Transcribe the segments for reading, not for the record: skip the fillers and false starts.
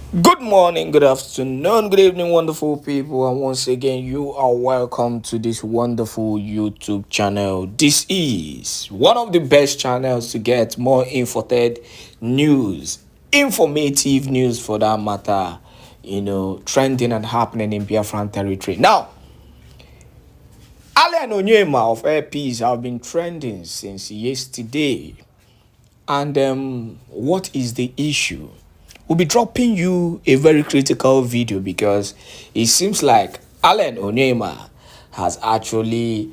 Good morning, good afternoon, good evening, wonderful people, and once again, you are welcome to this wonderful YouTube channel. This is one of the best channels to get more infotech news, informative news for that matter, trending and happening in Biafran territory. Now, Alan Onyema of Air Peace have been trending since yesterday. And what is the issue? We'll be dropping you a very critical video because it seems like Alan Onyema has actually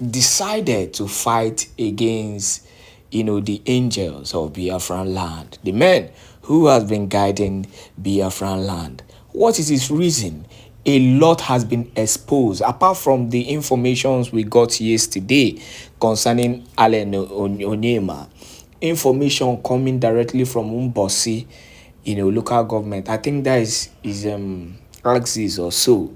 decided to fight against, the angels of Biafraland, the men who has been guiding Biafraland. What is his reason? A lot has been exposed apart from the informations we got yesterday concerning Alan Onyema. Information coming directly from Umbosi, local government. I think that is Axis or so,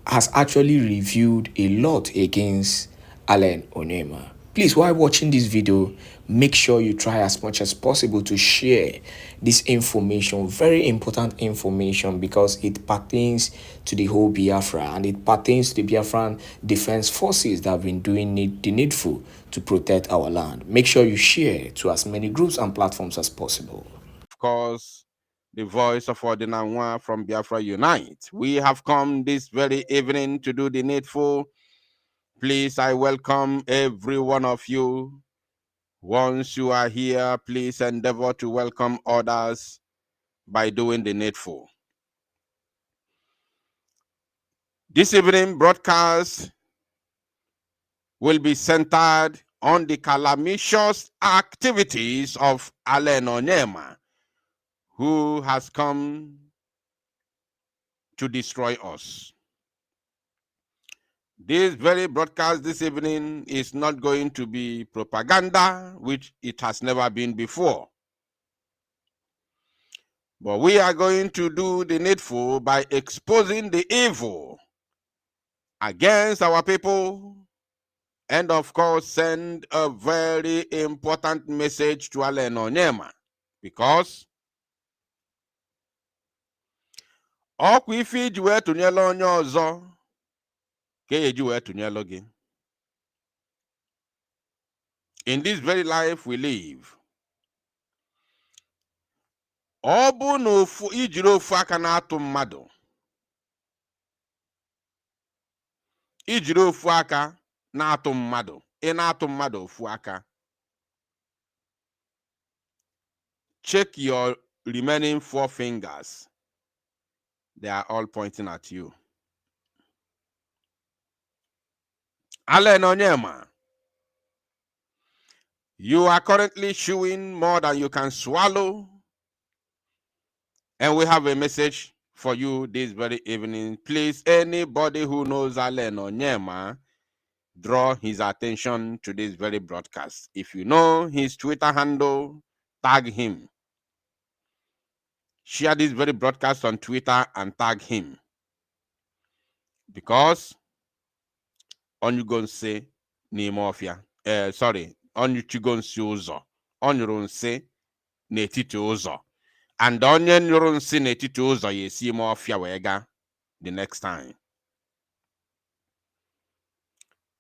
has actually reviewed a lot against Alan Onyema. Please, while watching this video, make sure you try as much as possible to share this information, very important information, because it pertains to the whole Biafra and it pertains to the Biafran defense forces that have been doing the needful to protect our land. Make sure you share to as many groups and platforms as possible. Of course, the voice of Ordinanwa from Biafra Unite. We have come this very evening to do the needful. Please, I welcome every one of you. Once you are here, please endeavor to welcome others by doing the needful. This evening broadcast will be centered on the calamitous activities of Alan Onyema, who has come to destroy us. This very broadcast this evening is not going to be propaganda, which it has never been before. But we are going to do the needful by exposing the evil against our people and, of course, send a very important message to Alan Onyema, because ọkwa ife iji wee tụnyela onye ọzọ ka eji wee tụnyela gị. In this very life we live, ọ bụ na ijiri ofu aka na-atụ mmadụ, ijiri ofu aka na-atụ mmadụ, ị na-atụ mmadụ ofu aka, check your remaining 4 fingers. They are all pointing at you. Alan Onyema, you are currently chewing more than you can swallow. And we have a message for you this very evening. Please, anybody who knows Alan Onyema, draw his attention to this very broadcast. If you know his Twitter handle, tag him. Share this very broadcast on Twitter and tag him. Because on you go say Nimofia. On you go see Uzo. On you say Netiti Uzo. And on you say Netiti Uzo, you see Mafia Wega the next time.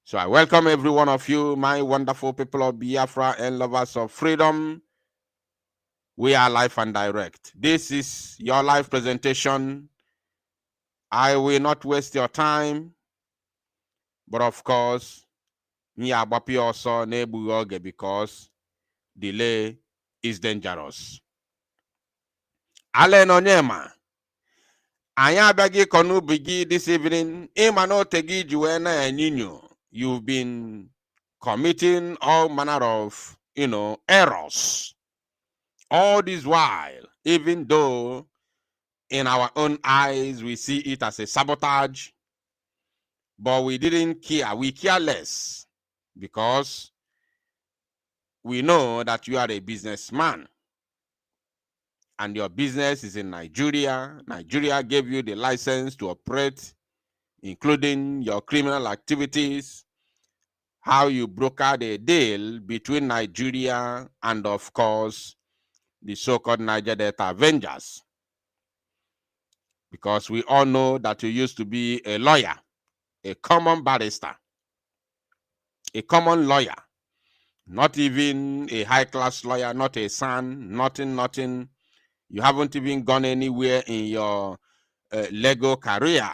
So I welcome every one of you, my wonderful people of Biafra and lovers of freedom. We are live and direct. This is your live presentation. I will not waste your time. But of course, me agbapi also nebu oge because delay is dangerous. Alan Onyema, anyị abịaghị ịkọ n'ubi gị this evening. Ịma na ote gị ji wee na-enyinyo. You've been committing all manner of, errors. All this while, even though in our own eyes we see it as a sabotage, but we didn't care. We care less because we know that you are a businessman and your business is in Nigeria. Nigeria gave you the license to operate, including your criminal activities, how you brokered a deal between Nigeria and, of course, the so-called Niger Delta Avengers. Because we all know that you used to be a lawyer, a common barrister, a common lawyer, not even a high-class lawyer, not a son, nothing. You haven't even gone anywhere in your legal career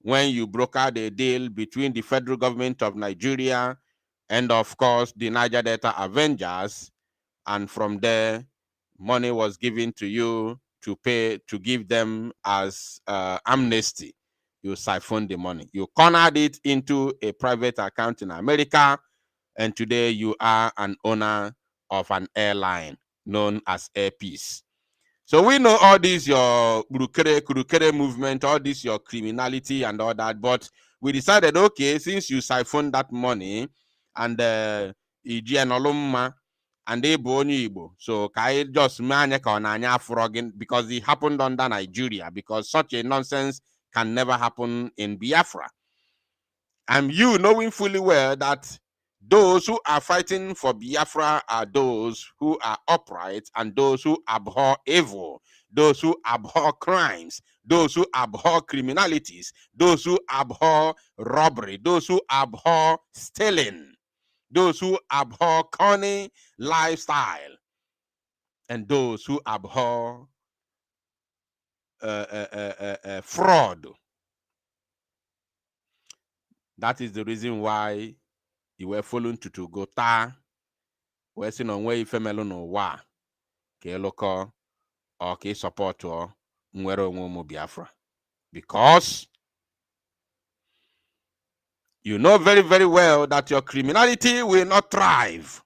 when you brokered a deal between the federal government of Nigeria and, of course, the Niger Delta Avengers. And from there, money was given to you to give them as amnesty. You siphoned the money. You cornered it into a private account in America, and today you are an owner of an airline known as Air Peace. So we know all this, your Kurukere movement, all this, your criminality and all that, but we decided, okay, since you siphoned that money and and Igbo, so I just because it happened under Nigeria, because such a nonsense can never happen in Biafra. And you knowing fully well that those who are fighting for Biafra are those who are upright and those who abhor evil, those who abhor crimes, those who abhor criminalities, those who abhor robbery, those who abhor stealing, those who abhor corny lifestyle, and those who abhor fraud. That is the reason why you were following to go ta. We're seeing on where femelo no wa ke loko or ke support or nwere onwe Biafra. Because you know very, very well that your criminality will not thrive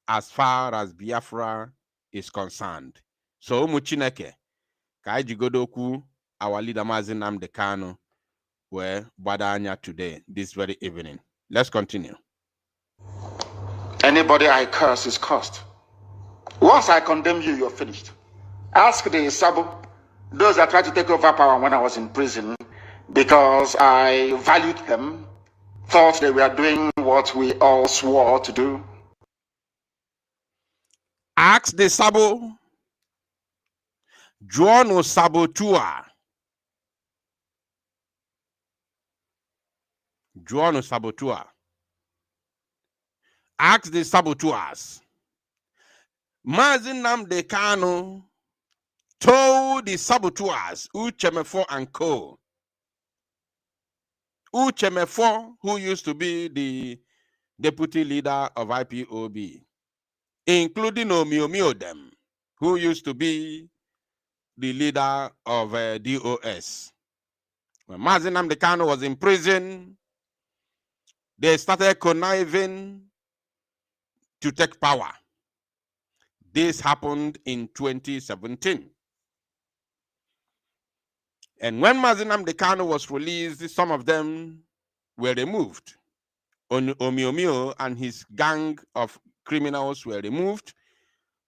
as far as Biafra is concerned. So Muchineke, ka jigodoku, our leader Mazi Nnamdi Kanu, were badanya today, this very evening. Let's continue. Anybody I curse is cursed. Once I condemn you, you're finished. Ask the Sabo, those that tried to take over power when I was in prison, because I valued them, thought they were doing what we all swore to do. Ask the Sabo, Juano Sabotua. Juano Sabotua. Ask the saboteurs. Mazi Nnamdi Kanu told the saboteurs, Uchemefo and Co. Uchemefo, who used to be the deputy leader of IPOB, including Omiomio, who used to be the leader of DOS. When Mazi Nnamdi Kanu was in prison, they started conniving to take power. This happened in 2017. And when Mazi Nnamdi Kanu was released, some of them were removed. Omiomio and his gang of criminals were removed.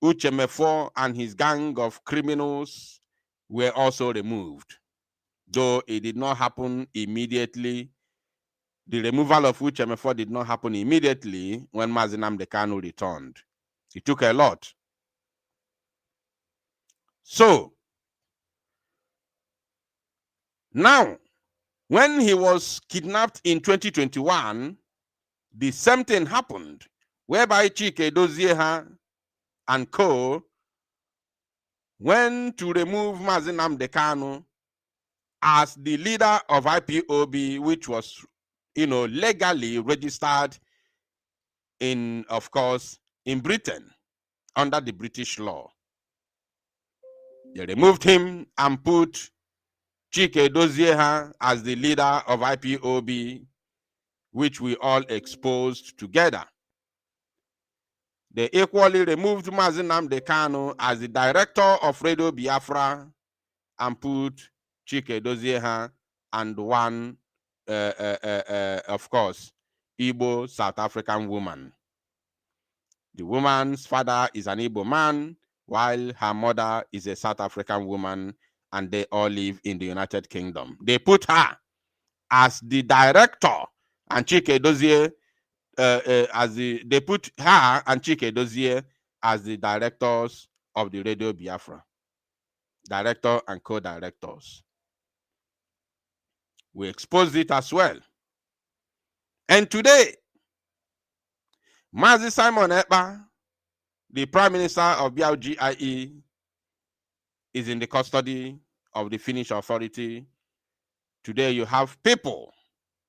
Uchemefo and his gang of criminals were also removed. Though it did not happen immediately. The removal of Uchemefo did not happen immediately when Mazi Nnamdi Kanu returned. It took a lot. So, now, when he was kidnapped in 2021, the same thing happened, whereby Chike Dozieha and Co. went to remove Mazi Nnamdi Kanu as the leader of IPOB, which was, legally registered in, of course, in Britain under the British law. They removed him and put Chike Dozieha as the leader of IPOB, which we all exposed together. They equally removed Mazi Nnamdi Kanu as the director of Radio Biafra and put Chike Dozieha and one, of course, Igbo South African woman. The woman's father is an Igbo man, while her mother is a South African woman, and they all live in the United Kingdom. They put her as the director, and Chike Dozie they put her and Chike Dozie as the directors of the Radio Biafra, director and co-directors. We exposed it as well. And today, Mazi Simon Ekpa, the Prime Minister of BLGIE, is in the custody of the Finnish authority. Today you have people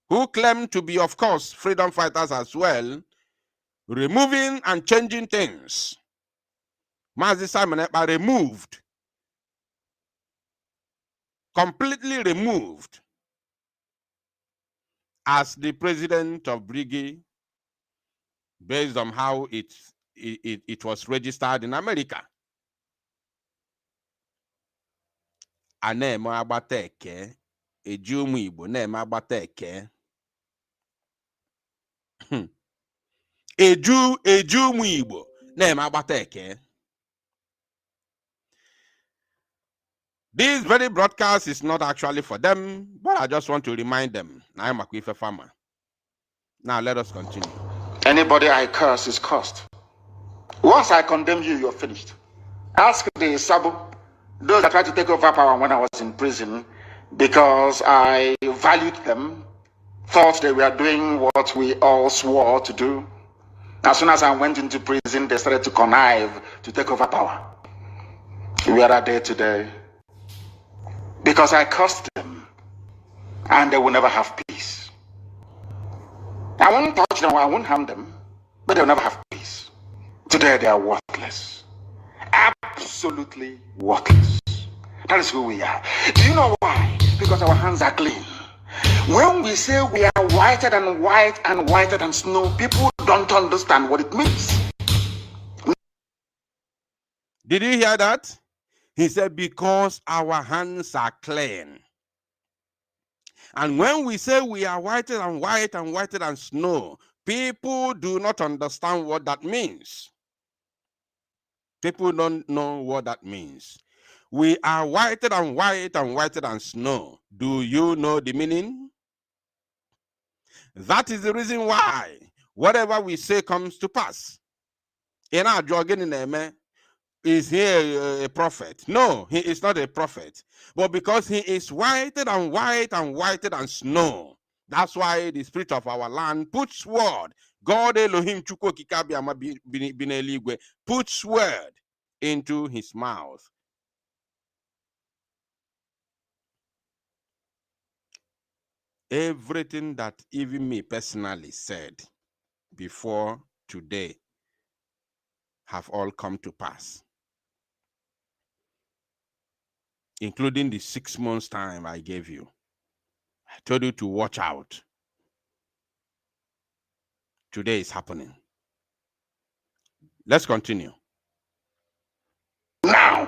who claim to be, of course, freedom fighters as well, removing and changing things. Mazi Simon Ekpa removed, completely removed, as the president of Brigade, based on how it was registered in America. Anema agbateke, ejumu Igbo na-eme agbateke. Ejumu Igbo na-eme agbateke. This very broadcast is not actually for them, but I just want to remind them. I am a Akwife farmer. Now let us continue. Anybody I curse is cursed. Once I condemn you, you're finished. Ask the Sabo, those that tried to take over power when I was in prison, because I valued them, thought they were doing what we all swore to do. As soon as I went into prison, they started to connive to take over power. Where are they today? Because I cursed them, and they will never have peace. I won't touch them, I won't harm them, but they'll never have peace. Today they are worthless. Absolutely worthless. That is who we are. Do you know why? Because our hands are clean. When we say we are whiter than white and whiter than snow, people don't understand what it means. Did you hear that? He said, because our hands are clean. And when we say we are whiter than white and whiter than snow, people do not understand what that means. People don't know what that means. We are whiter than white and whiter than snow. Do you know the meaning? That is the reason why whatever we say comes to pass. In our jogging in Eme, is he a prophet? No, he is not a prophet. But because he is whiter than white and whiter than snow, that's why the spirit of our land puts word. God Elohim Chukwu Kikabiama Bineligwe puts word into his mouth. Everything that even me personally said before today have all come to pass, including the 6 months time I gave you. I told you to watch out. Today is happening. Let's continue. Now,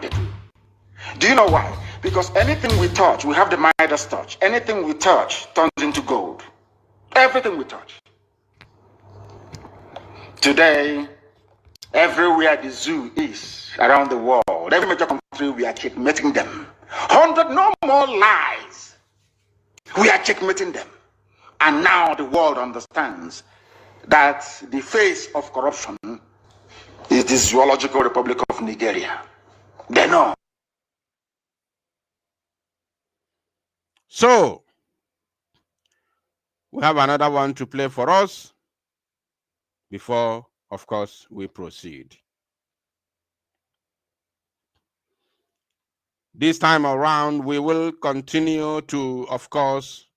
do you know why? Because anything we touch, we have the Midas touch. Anything we touch turns into gold. Everything we touch. Today, everywhere the zoo is around the world, every major country, we are checkmating them. 100, no more lies. We are checkmating them. And now the world understands that the face of corruption is the Zoological Republic of Nigeria. They know. So, we have another one to play for us before, of course, we proceed. This time around, we will continue to, of course,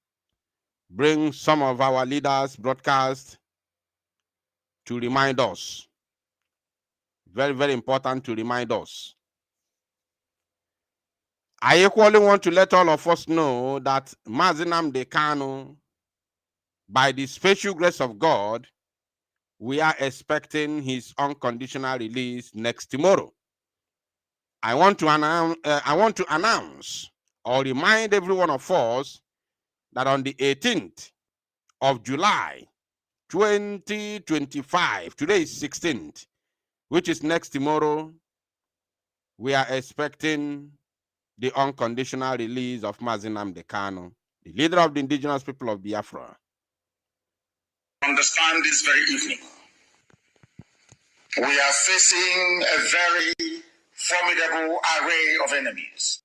bring some of our leaders' broadcast to remind us. Very, very important to remind us. I equally want to let all of us know that Mazi Nnamdi Kanu, by the special grace of God, we are expecting his unconditional release next tomorrow. I want to announce or remind every one of us that on the 18th of July, 2025, today is 16th, which is next tomorrow, we are expecting the unconditional release of Mazi Nnamdi Kanu, the leader of the indigenous people of Biafra. Understand this very evening. We are facing a very formidable array of enemies,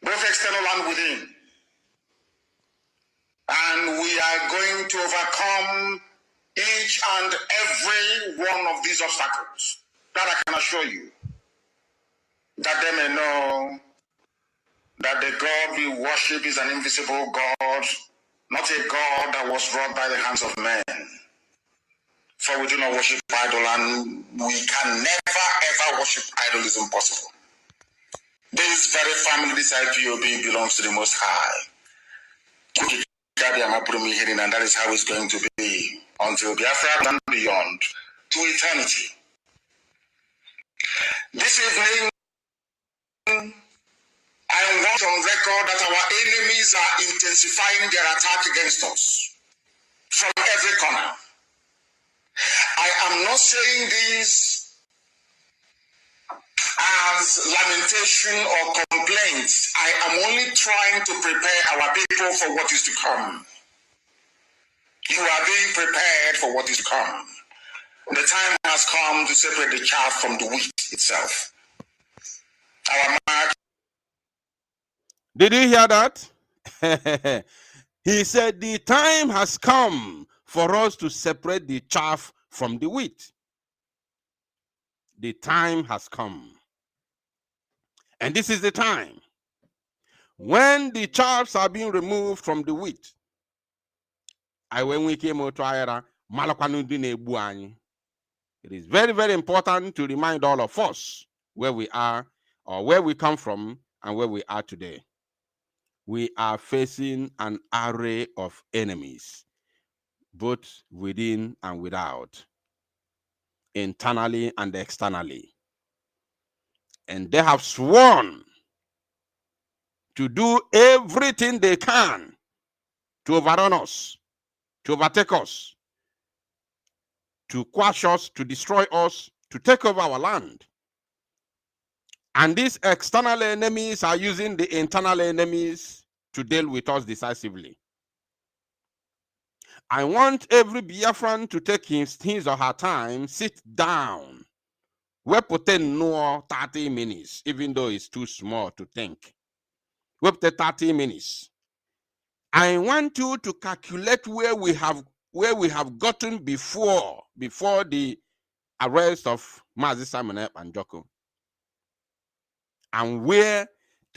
both external and within. And we are going to overcome each and every one of these obstacles. That I can assure you. That they may know that the God we worship is an invisible God, not a God that was wrought by the hands of men. For we do not worship idol, and we can never ever worship idol is impossible. This very family, this IPOB, belongs to the Most High. And that is how it's going to be until Biafra and beyond, to eternity. This evening, I want on record that our enemies are intensifying their attack against us from every corner. I am not saying this as lamentation or complaints. I am only trying to prepare our people for what is to come. You are being prepared for what is to come. The time has come to separate the chaff from the wheat itself. Our march. Did you hear that? He said the time has come for us to separate the chaff from the wheat. The time has come. And this is the time when the chaffs are being removed from the wheat. When we came out to it is very, very important to remind all of us where we are, or where we come from, and where we are today. We are facing an array of enemies, both within and without, internally and externally. And they have sworn to do everything they can to overrun us, to overtake us, to quash us, to destroy us, to take over our land. And these external enemies are using the internal enemies to deal with us decisively. I want every Biafran to take his or her time, sit down. We put no 30 minutes, even though it's too small to think. We put 30 minutes. I want you to calculate where we have gotten before the arrest of Mazi Simon and Joko. And where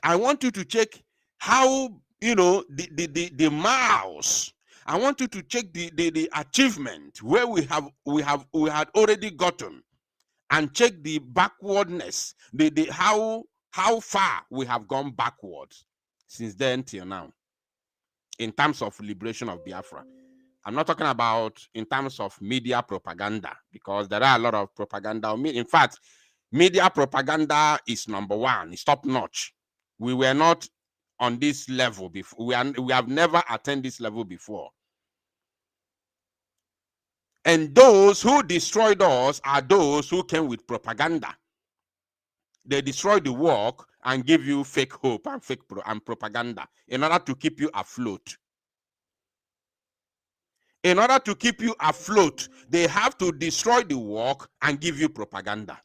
I want you to check how, the miles. I want you to check the achievement where we had already gotten, and check the backwardness, how far we have gone backwards since then till now in terms of liberation of Biafra. I'm not talking about in terms of media propaganda, because there are a lot of propaganda. In fact, media propaganda is number one. It's top notch. We were not on this level before. We have never attained this level before. And those who destroyed us are those who came with propaganda. They destroy the work and give you fake hope and fake propaganda in order to keep you afloat. In order to keep you afloat, they have to destroy the work and give you propaganda.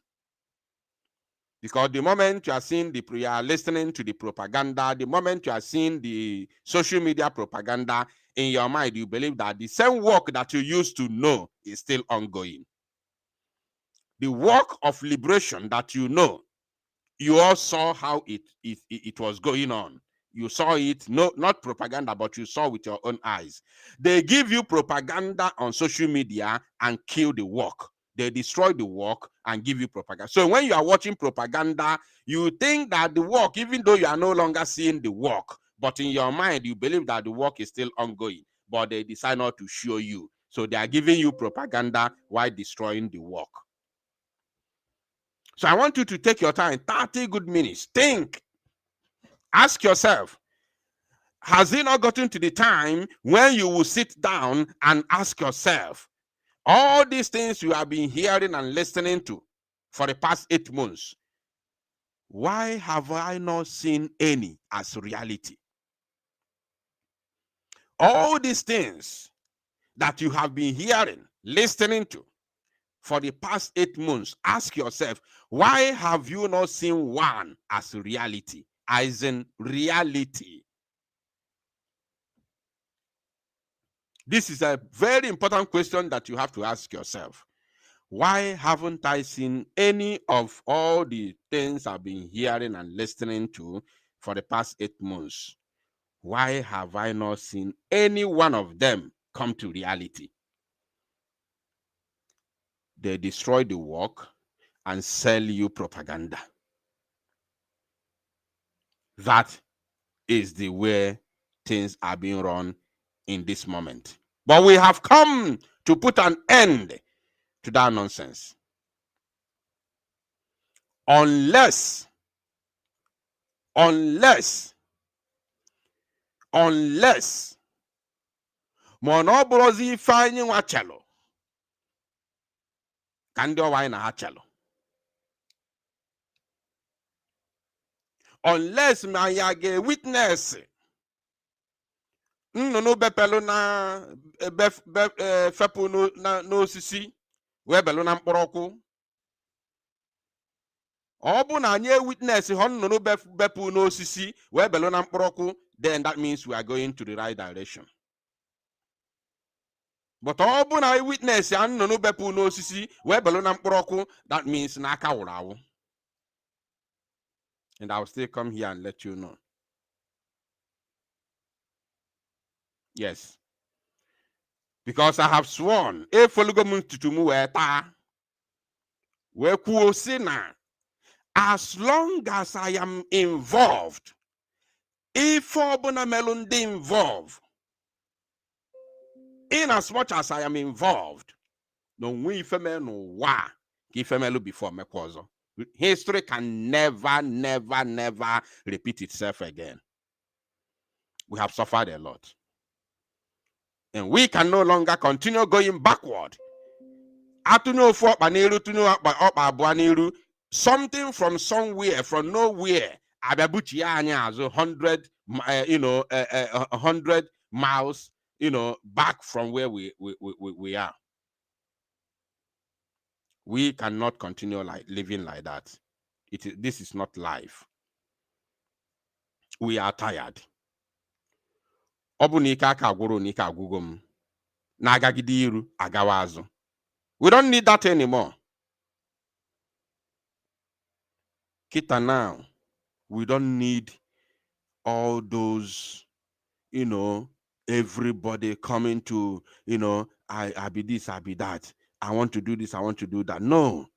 Because the moment you are listening to the propaganda, the moment you are seeing the social media propaganda, in your mind, you believe that the same work that you used to know is still ongoing. The work of liberation that you know, you all saw how it was going on. You saw it, not propaganda, but you saw with your own eyes. They give you propaganda on social media and kill the work. They destroy the work and give you propaganda. So when you are watching propaganda, you think that the work, even though you are no longer seeing the work, but in your mind, you believe that the work is still ongoing, but they decide not to show you. So they are giving you propaganda while destroying the work. So I want you to take your time, 30 good minutes. Think. Ask yourself, has it not gotten to the time when you will sit down and ask yourself, all these things you have been hearing and listening to for the past 8 months, why have I not seen any as reality? All these things that you have been hearing, listening to, for the past 8 months, ask yourself, why have you not seen one as reality? As in reality. This is a very important question that you have to ask yourself. Why haven't I seen any of all the things I've been hearing and listening to for the past 8 months? Why have I not seen any one of them come to reality? They destroy the work and sell you propaganda. That is the way things are being run in this moment. But we have come to put an end to that nonsense. Unless monobrozi fanyi wachelo kandi owai na hachelo. Unless my witness nnụnụ bepelu na fepụ n'osisi wee belu na mkpụrụ ọkụ. Ọ bụ na anyị witness họ nnụnụ bepụ n'osisi wee belu na mkpụrụ ọkụ, then that means we are going to the right direction. But ọ bụ na witness ya nnụnụ bepụ n'osisi wee belu na mkpụrụ ọkụ, that means na aka wụrụ awụ. And I will still come here and let you know. Yes. Because I have sworn, if as long as I am involved, if involved, in as much as I am involved, no we before me cause. History can never repeat itself again. We have suffered a lot. And we can no longer continue going backward. Something from somewhere, from nowhere, 100 miles, back from where we are. We cannot continue living like that. This is not life. We are tired. We don't need that anymore. Kita now, we don't need all those, everybody coming to, I be this, I be that. I want to do this, I want to do that. No.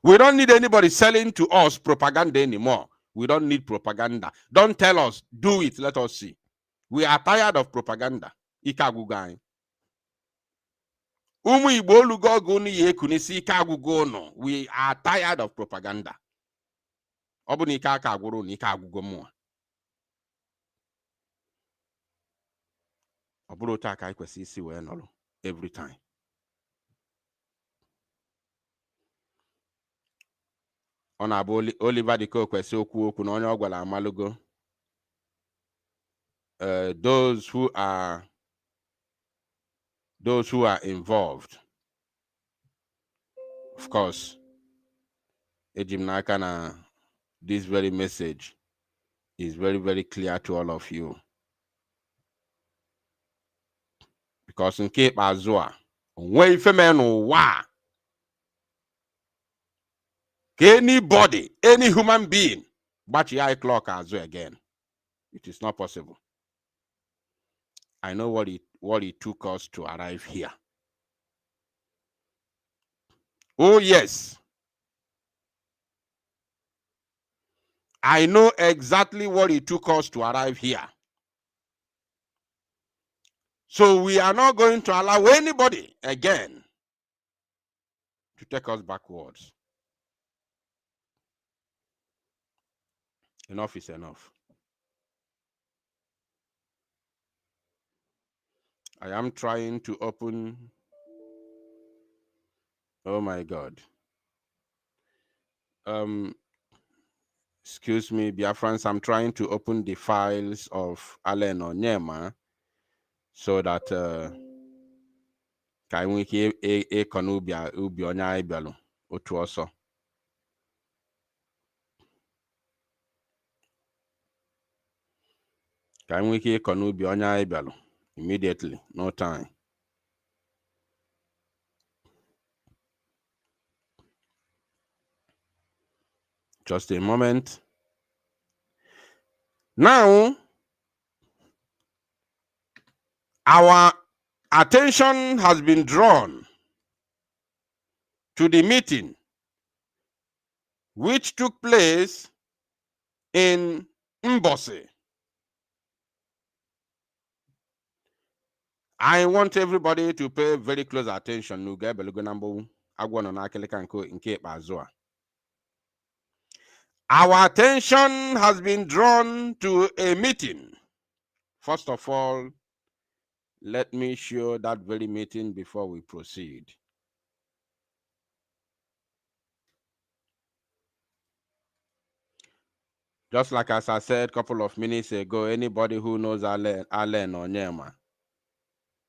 We don't need anybody selling to us propaganda anymore. We don't need propaganda. Don't tell us, do it, let us see. We are tired of propaganda. We are tired of propaganda. Every time. On Oliver de kwesị okwu na onye ọ gwara amalugo. Those who are involved, of course, ejim this very message is very clear to all of you. Because in Cape Azua, when anybody, any human being, but your clock Azua again, it is not possible. I know what it took us to arrive here. Oh yes, I know exactly what it took us to arrive here. So we are not going to allow anybody again to take us backwards. Enough is enough. I am trying to open. Oh my God. Excuse me, Biafrans, I'm trying to open the files of Allen Onyema so that can we hear a conubia ubi onya ibelu otu also. Can we hear conubia onya ibelu immediately? No time. Just a moment. Now, our attention has been drawn to the meeting which took place in Mbosi. I want everybody to pay very close attention. Our attention has been drawn to a meeting. First of all, let me show that very meeting before we proceed. Just like as I said a couple of minutes ago, anybody who knows Allen Onyema,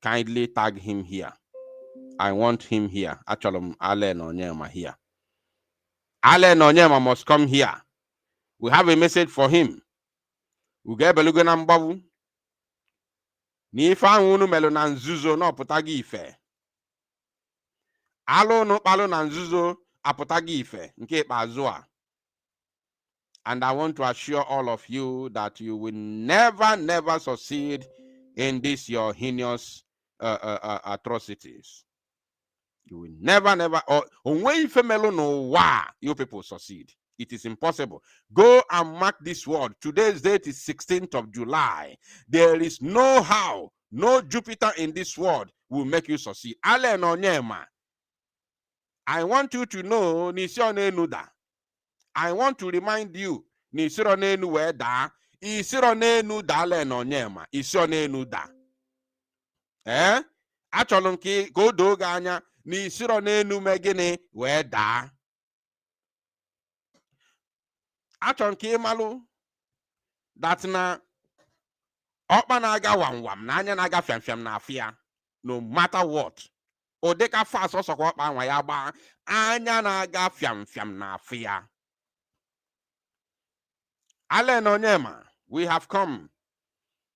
kindly tag him here. I want him here. Actually, Allen Onyema here. Allen Onyema must come here. We have a message for him. Uge belugo na mbavu. Ni ife ahụ unu melu na nzuzo na ọpụtaghị ife. Alụ unu kpalụ na nzuzo apụtaghị ife nke ikpeazụ a. And I want to assure all of you that you will never succeed in this your heinous atrocities. You will never, or when you people succeed. It is impossible. Go and mark this word. Today's date is 16th of July. There is no how, no Jupiter in this world will make you succeed. Allen Onyema, I want you to know, Nisione Nuda. I want to remind you, Nisirone Nueda, Isirone Nuda Allen Onyema, Isirone Nuda. Acholonki, go doganya, Nisirone Numegene, Weda. Achon ke malu that na okpa na aga wam na anya na aga fiam na afia no matter what o deka fast also ko okpa nwa ya gba anya na aga fiam na afia. Allen Onyema, we have come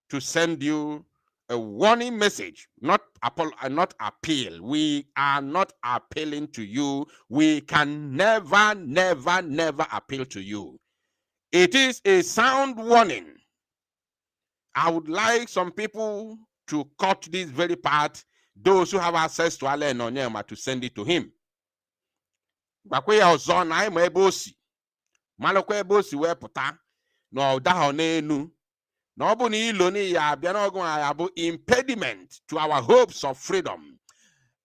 to send you a warning message, not appeal. We are not appealing to you. We can never appeal to you. It is a sound warning. I would like some people to cut this very part, those who have access to Allen Onyema, to send it to him. Bakwe ya ozo na imo ebosi. Malokwe ebosi we puta. No daho n'enu. No bu ni ilo ni ya bia na ogun ya bu impediment to our hopes of freedom.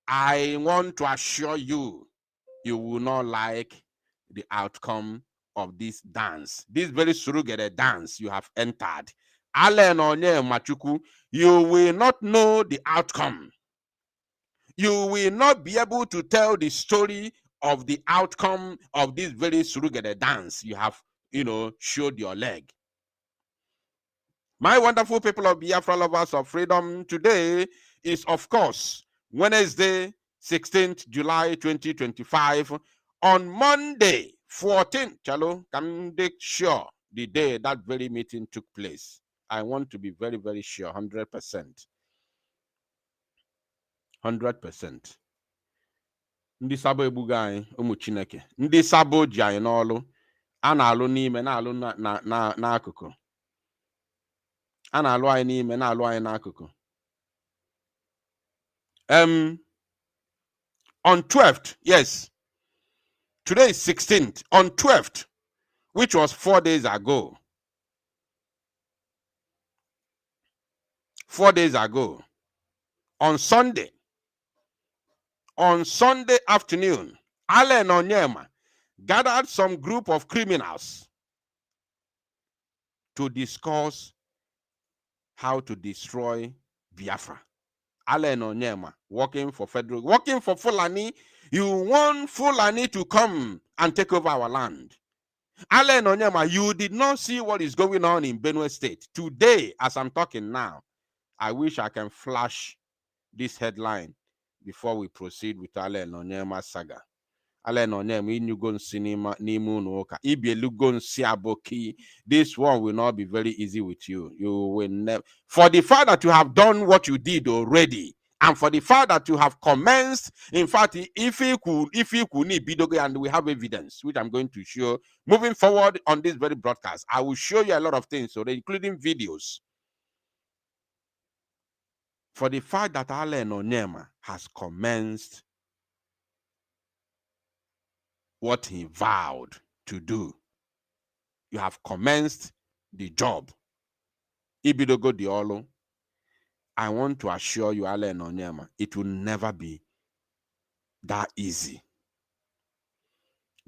I want to assure you, you will not like the outcome of this dance, this very surugere dance you have entered. Allen Onyema Chukwu, you will not know the outcome. You will not be able to tell the story of the outcome of this very surugere dance you have, showed your leg. My wonderful people of Biafra, lovers of freedom, today is, of course, Wednesday, 16th July 2025. On Monday, 14th, Chalo, can make sure the day that very meeting took place. I want to be very sure, 100%. 100%. Ndị sabo ebuga anyị ụmụ Chineke. Ndị sabo ji anyị n'ọlụ. A na-alụ n'ime na-alụ n'akụkụ. A na-alụ anyị n'ime na-alụ anyị n'akụkụ. On 12th, yes. Today is 16th. On 12th, which was 4 days ago. 4 days ago. On Sunday afternoon, Allen Onyema gathered some group of criminals to discuss how to destroy Biafra. Allen Onyema, working for Fulani. You want Fulani to come and take over our land. Allen Onyema, you did not see what is going on in Benue State. Today, as I'm talking now, I wish I can flash this headline before we proceed with Allen Onyema saga. Allen Onyema, inyugo cinema nimu noka. Ibielugo nsiaboki. This one will not be very easy with you. You will never. For the fact that you have done what you did already, and for the fact that you have commenced, in fact, if you could need bidogo, and we have evidence, which I'm going to show moving forward on this very broadcast, I will show you a lot of things, already, including videos. For the fact that Allen Onyema has commenced what he vowed to do, you have commenced the job. Ibidogo diolo. I want to assure you, Allen Onyema, it will never be that easy.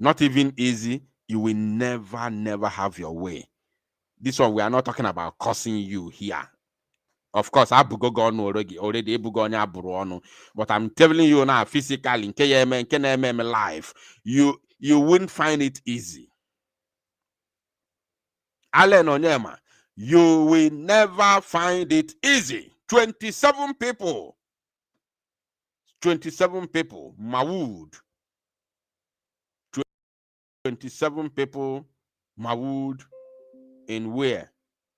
Not even easy. You will never have your way. This one, we are not talking about cursing you here. Of course, already, but I'm telling you now, physically, in KMM life, you wouldn't find it easy. Allen Onyema, you will never find it easy. 27 people, Mawood. 27 people, Mawood, in where?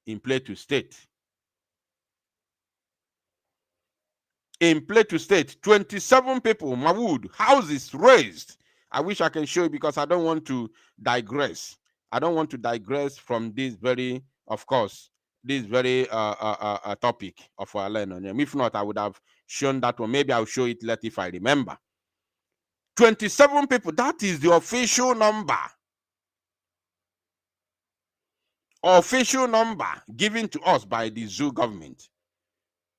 In Plateau State. In Plateau State, 27 people, Mawood, houses raised. I wish I can show you because I don't want to digress. I don't want to digress from this very, of course, this very topic of Allen Onyema. If not, I would have shown that one. Maybe I'll show it later if I remember. 27 people, that is the official number. Official number given to us by the zoo government.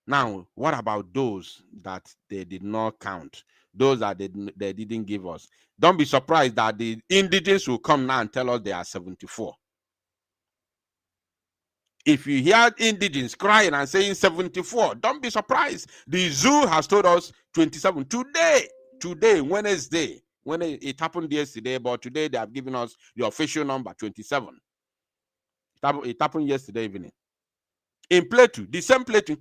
Now, what about those that they did not count? Those that they didn't give us? Don't be surprised that the indigenous will come now and tell us they are 74. If you hear indigenous crying and saying 74, don't be surprised. The zoo has told us 27. Today, Wednesday, when it happened yesterday, but today they have given us the official number, 27. It happened yesterday evening. In Plateau, the same Plateau, in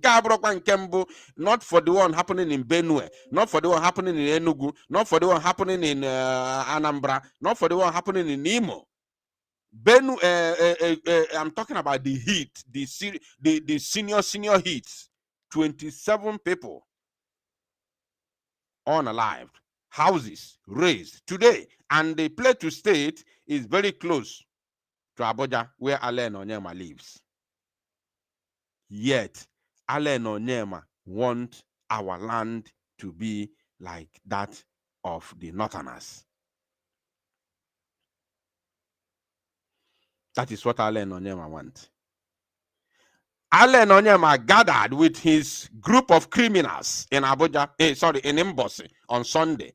Kembo, not for the one happening in Benue, not for the one happening in Enugu, not for the one happening in Anambra, not for the one happening in Imo. I'm talking about the heat, the senior heats. 27 people unalived, houses raised today, and the Plateau State is very close to Abuja, where Allen Onyema lives. Yet, Allen Onyema wants our land to be like that of the Northerners. That is what Allen Onyema wants. Allen Onyema gathered with his group of criminals in Abuja, in Mbosi on Sunday,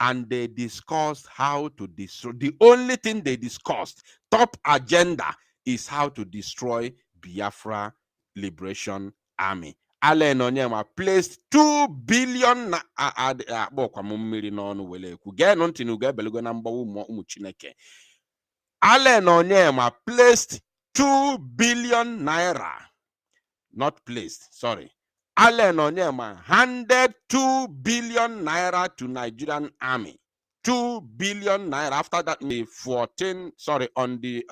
and they discussed how to destroy. The only thing they discussed, top agenda, is how to destroy Biafra Liberation Army. Allen Onyema placed 2 billion. Allen Onyema placed 2 billion naira. Not placed, sorry. Allen Onyema handed 2 billion naira to Nigerian army. 2 billion naira. After that, on the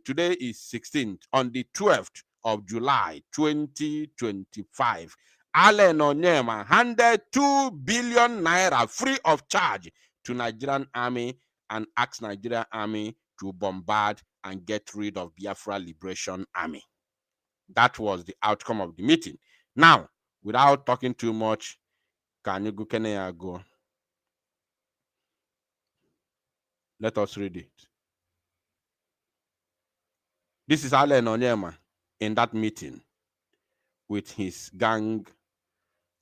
today is 16th. On the 12th of July 2025, Allen Onyema handed 2 billion naira free of charge to Nigerian army and asked Nigerian army to bombard and get rid of Biafra Liberation Army. That was the outcome of the meeting. Now, without talking too much, can you go? Let us read it. This is Allen Onyema in that meeting with his gang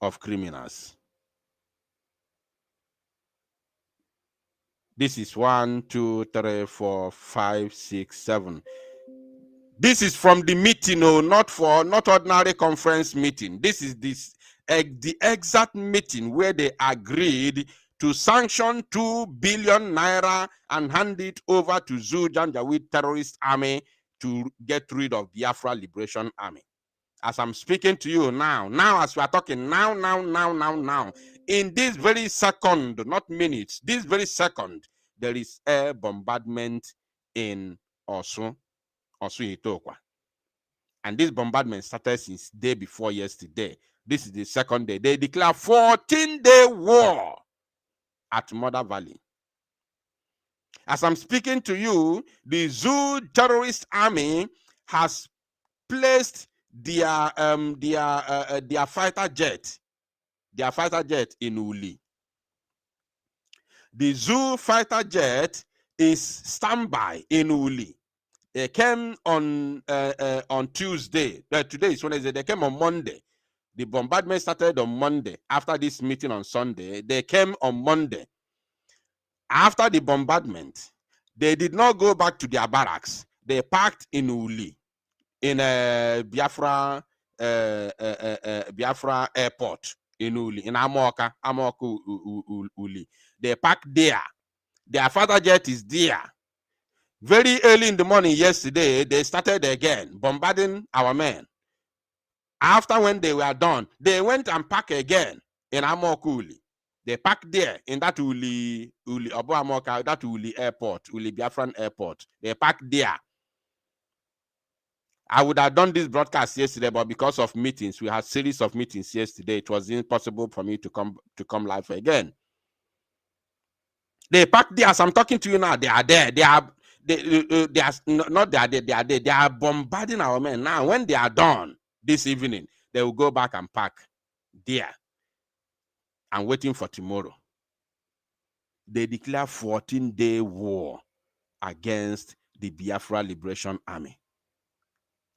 of criminals. This is 1, 2, 3, 4, 5, 6, 7. This is from the meeting, not ordinary conference meeting. This is the exact meeting where they agreed to sanction 2 billion naira and hand it over to Zu Janjaweed terrorist army to get rid of Biafra Liberation Army. As I'm speaking to you now, as we are talking now, in this very second, not minutes, this very second, there is air bombardment in Osun Itokwa. And this bombardment started since day before yesterday. This is the second day. They declare 14-day war at Mother Valley. As I'm speaking to you, the Zu terrorist army has placed their fighter jet in Uli. The Zu fighter jet is standby in Uli. They came on Tuesday. Today is Wednesday. They came on Monday. The bombardment started on Monday. After this meeting on Sunday, they came on Monday. After the bombardment, they did not go back to their barracks. They parked in Uli, in Biafra airport in Uli, in Amoka Uli. They parked there. Their fighter jet is there. Very early in the morning yesterday, they started again bombarding our men. After when they were done, they went and parked again in Amokuli. They parked there in that Uli Obo Amoka, that Uli airport, Uli Biafran airport. They parked there. I would have done this broadcast yesterday, but because of meetings, we had a series of meetings yesterday. It was impossible for me to come live again. They parked there. As I'm talking to you now, they are there. They are bombarding our men. Now, when they are done this evening, they will go back and park there and waiting for tomorrow. They declare 14-day war against the Biafra Liberation Army.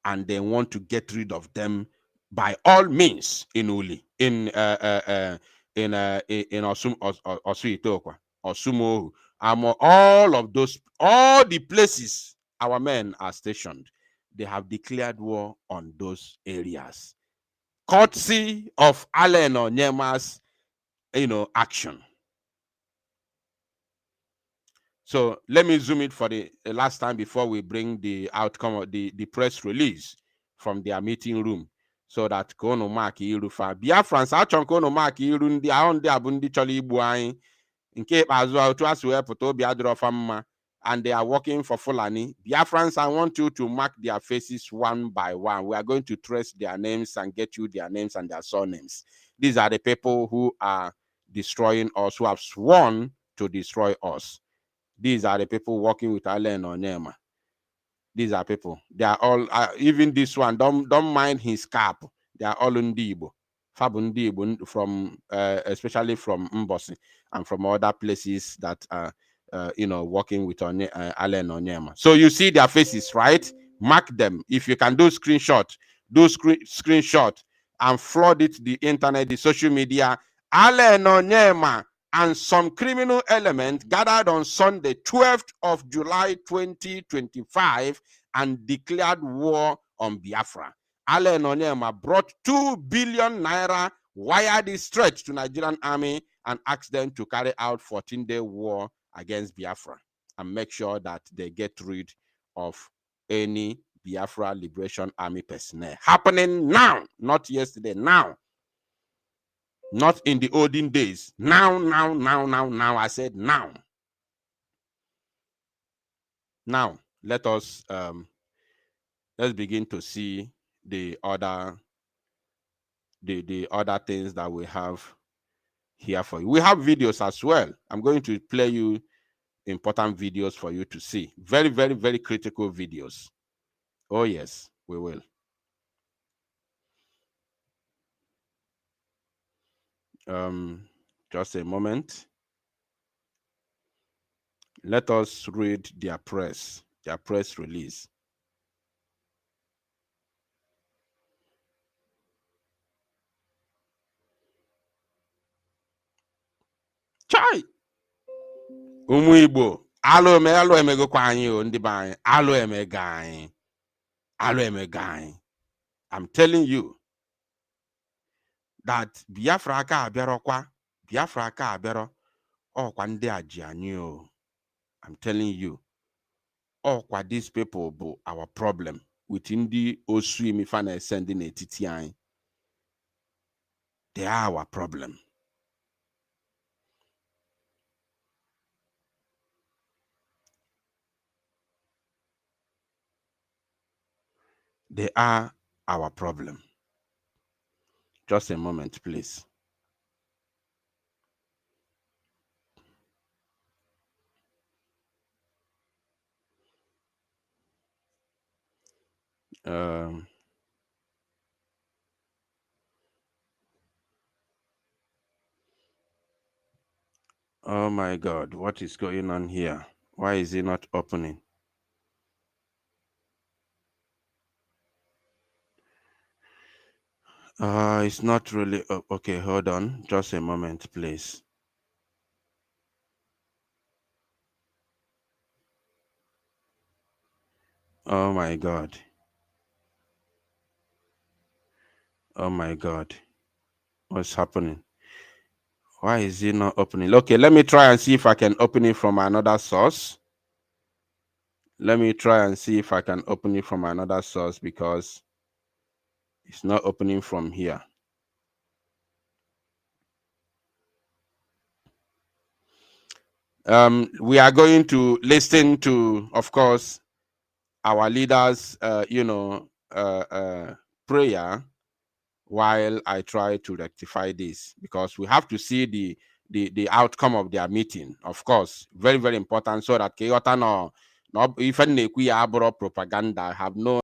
And they want to get rid of them by all means in Uli, in Osuitokwa, Osumohu, all the places our men are stationed. They have declared war on those areas, courtesy of Allen Onyema's, action. So let me zoom it for the last time before we bring the outcome of the press release from their meeting room, so that kono mark irufa Biafrans achon kono mark iru ndi ahụ ndị abụ ndị chọrọ igbu anyị nke ikpeazụ otu asị wee pụta obi adịrọfa mma, and they are working for Fulani. Biafrans, I want you to mark their faces one by one. We are going to trace their names and get you their names and their surnames. These are the people who are destroying us, who have sworn to destroy us. These are the people working with Allen Onyema. These are people. They are all, even this one, don't mind his cap. They are all Ndibo. Fabundibo, from, especially from Mbosi and from other places that are, working with Allen Onyema. So you see their faces, right? Mark them. If you can do screenshot and flood it the internet, the social media. Allen Onyema and some criminal element gathered on Sunday, 12th of July, 2025, and declared war on Biafra. Allen Onyema brought 2 billion naira, wired it straight to Nigerian army, and asked them to carry out 14-day war against Biafra and make sure that they get rid of any Biafra Liberation Army personnel. Happening now, not yesterday, now. Not in the olden days. Now. I said now. Now, let us let's begin to see the other things that we have here for you. We have videos as well. I'm going to play you important videos for you to see. Very, very, very critical videos. Oh yes, we will. Just a moment. Let us read their press release. Chai! Ụmụ Igbo, alụ emegokwa anyị o, ndị be anyị, alụ emega anyị. I'm telling you that Biafra aka abịarọkwa, Oh, kwande ajianyo. I'm telling you. Oh, kwa these people bo our problem. Within the Osui Mifana sending a TTI. They are our problem. They are our problem. Just a moment, please. Oh my God, what is going on here? Why is it not opening? It's not really okay. Hold on, just a moment, please. Oh my God. Oh my God. What's happening? Why is it not opening? Okay, let me try and see if I can open it from another source. Let me try and see if I can open it from another source because it's not opening from here. We are going to listen to, of course, our leaders, prayer while I try to rectify this, because we have to see the outcome of their meeting. Of course, very, very important, so that if propaganda have no